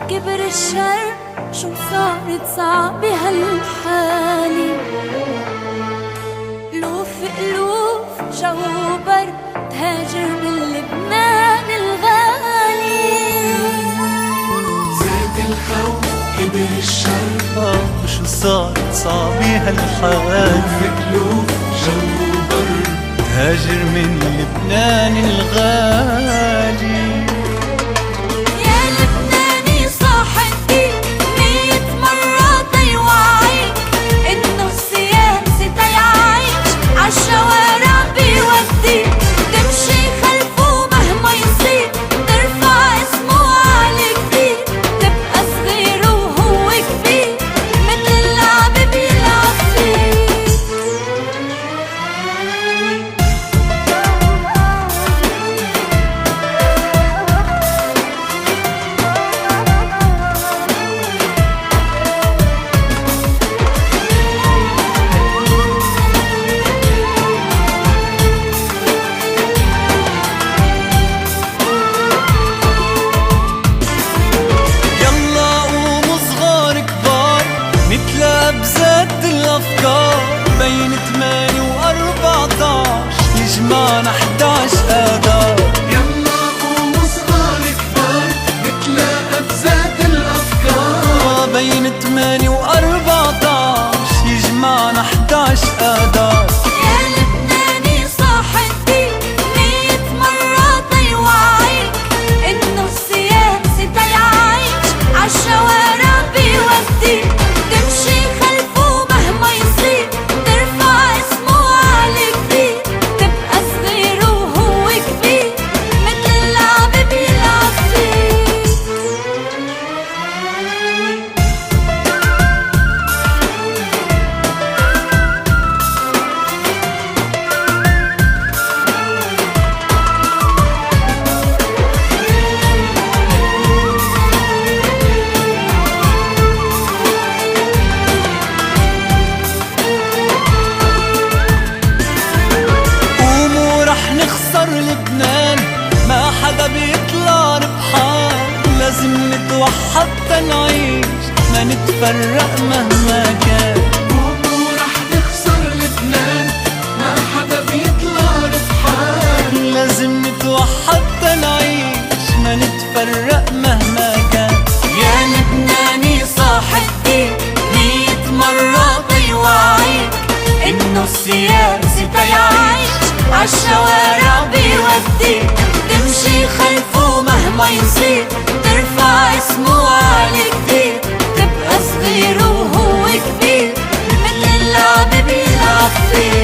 كبر الشر شو صارت صعبة هالحالي، ألوف ألوف جو برد تهاجر من لبنان الغالي. زاد الخوف كبر الشر شو صارت صعبة هالحالي، ألوف جو برد تهاجر من لبنان الغالي. بزاد الأفكار بين 8 و14 يجمعنا 11 آذار. يلا قوموا صغار كبار نتلاقى بزاد الأفكار بين 8 و14 يجمعنا 11 آذار. يا لبناني صاح الدين 100 مرة طيوعيك إنه السياسي تيعيش عالشوارع بيوديك. لبنان ما حدا بيطلع ربحان، لازم نتوحد تنعيش ما نتفرق مهما كان. قوموا رح نخسر لبنان ما حدا بيطلع ربحان، لازم نتوحد تنعيش ما نتفرق مهما كان. يا لبناني صاح الدين 100 مرة بيوعيك إنه السياسي تيعيش عالشوارع بيوديك. تمشي خلفه مهما يصير ترفع اسمه عالي كتير، تبقى صغير وهو كبير مثل اللعب بيلعب فيه.